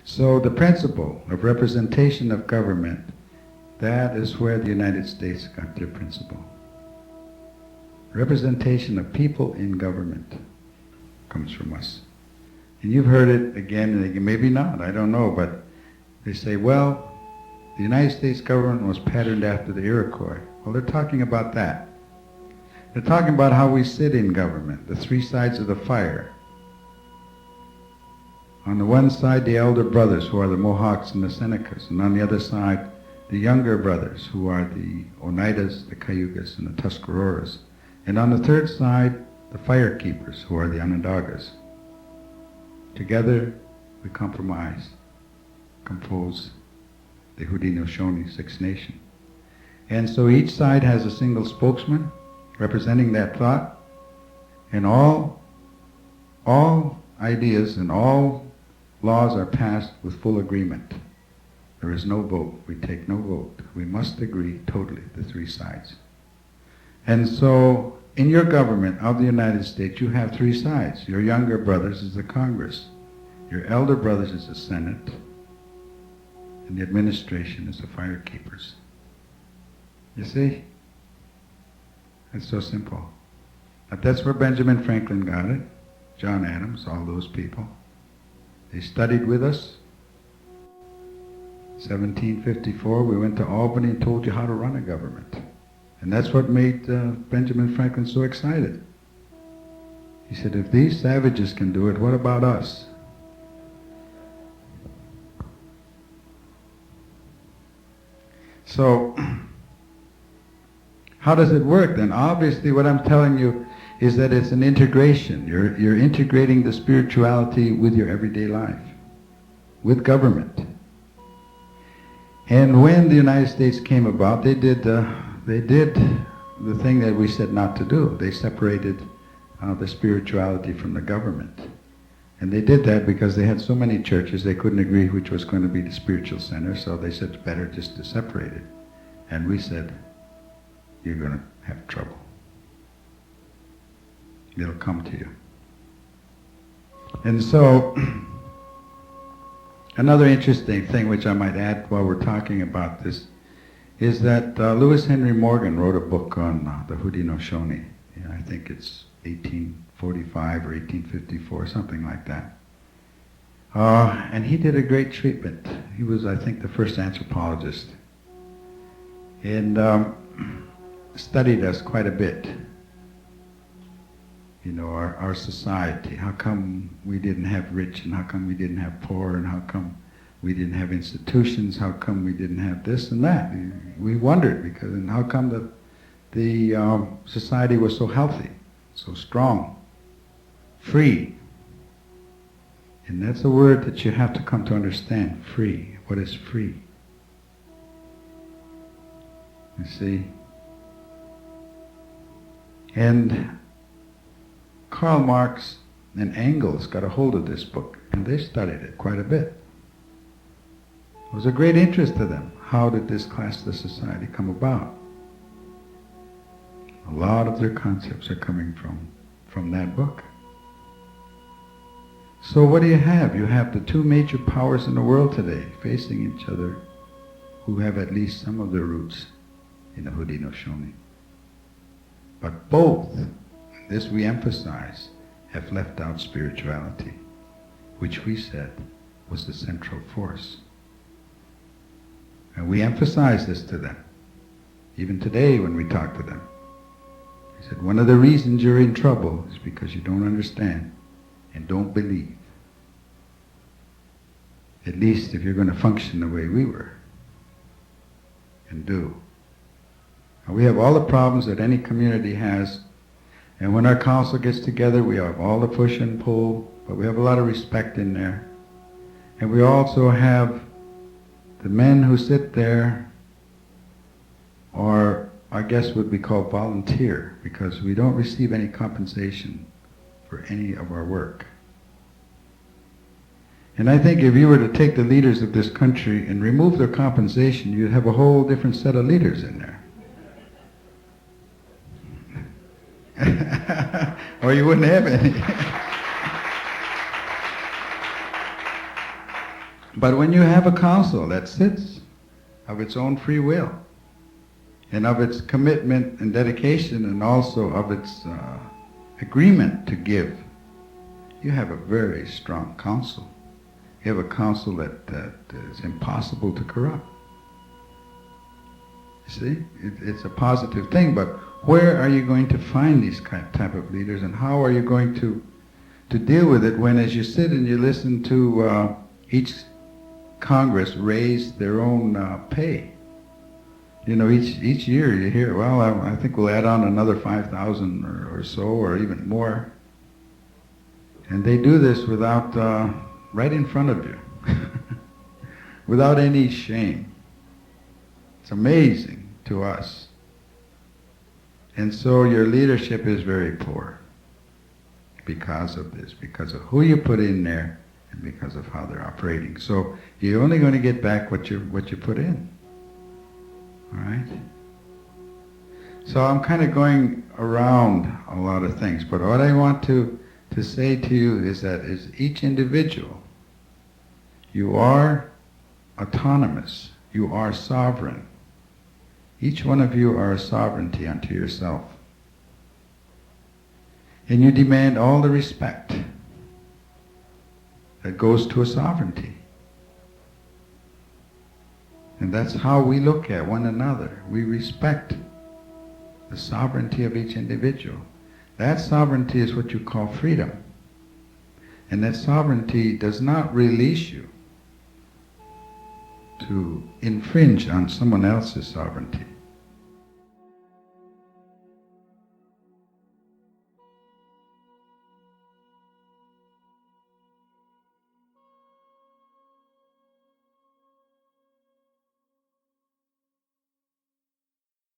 So the principle of representation of government, that is where the United States got their principle. Representation of people in government comes from us. And you've heard it again and again, maybe not, I don't know, but they say, well, the United States government was patterned after the Iroquois. Well, they're talking about that. They're talking about how we sit in government, the three sides of the fire. On the one side, the elder brothers, who are the Mohawks and the Senecas, and on the other side, the younger brothers, who are the Oneidas, the Cayugas, and the Tuscaroras. And on the third side, the fire keepers, who are the Onondagas. Together, we compose the Haudenosaunee Six Nation. And so each side has a single spokesman representing that thought, and all ideas and all laws are passed with full agreement. There is no vote. We take no vote. We must agree totally, the three sides. And so, in your government of the United States, you have three sides. Your younger brothers is the Congress. Your elder brothers is the Senate. And the administration is the fire keepers. You see? It's so simple. But that's where Benjamin Franklin got it. John Adams, all those people. They studied with us. 1754, we went to Albany and told you how to run a government. And that's what made Benjamin Franklin so excited. He said, if these savages can do it, what about us? So, how does it work then? Obviously, what I'm telling you is that it's an integration. You're integrating the spirituality with your everyday life, with government. And when the United States came about, they did the thing that we said not to do. They separated the spirituality from the government. And they did that because they had so many churches, they couldn't agree which was going to be the spiritual center, so they said it's better just to separate it. And we said, you're going to have trouble. It'll come to you. And so, another interesting thing which I might add while we're talking about this is that Lewis Henry Morgan wrote a book on the Haudenosaunee. I think it's 1845 or 1854, something like that. And he did a great treatment. He was, I think, the first anthropologist. And studied us quite a bit. You know, our society. How come we didn't have rich, and how come we didn't have poor, and how come we didn't have institutions, how come we didn't have this and that? We wondered, because, and how come the society was so healthy, so strong, free. And that's a word that you have to come to understand, free. What is free? You see? And Karl Marx and Engels got a hold of this book, and they studied it quite a bit. It was a great interest to them. How did this classless society come about? A lot of their concepts are coming from that book. So what do you have? You have the two major powers in the world today facing each other, who have at least some of their roots in the Haudenosaunee. But both, this we emphasize, have left out spirituality, which we said was the central force. And we emphasize this to them, even today when we talk to them. We said, one of the reasons you're in trouble is because you don't understand and don't believe. At least if you're going to function the way we were and do. And we have all the problems that any community has, and when our council gets together, we have all the push and pull, but we have a lot of respect in there. And we also have the men who sit there, or I guess would be called volunteer, because we don't receive any compensation for any of our work. And I think if you were to take the leaders of this country and remove their compensation, you'd have a whole different set of leaders in there. Or you wouldn't have any. But when you have a council that sits of its own free will, and of its commitment and dedication, and also of its agreement to give, you have a very strong council. You have a council that is impossible to corrupt. You see, it's a positive thing, but where are you going to find these type of leaders, and how are you going to deal with it when, as you sit and you listen to each Congress raise their own pay? You know, each year you hear, well, I think we'll add on another 5,000 or so, or even more. And they do this without, right in front of you, without any shame. It's amazing to us. And so your leadership is very poor because of this, because of who you put in there, and because of how they're operating. So you're only going to get back what you put in. All right? So I'm kind of going around a lot of things, but what I want to say to you is that as each individual, you are autonomous, you are sovereign. Each one of you are a sovereignty unto yourself. And you demand all the respect that goes to a sovereignty. And that's how we look at one another. We respect the sovereignty of each individual. That sovereignty is what you call freedom. And that sovereignty does not release you to infringe on someone else's sovereignty.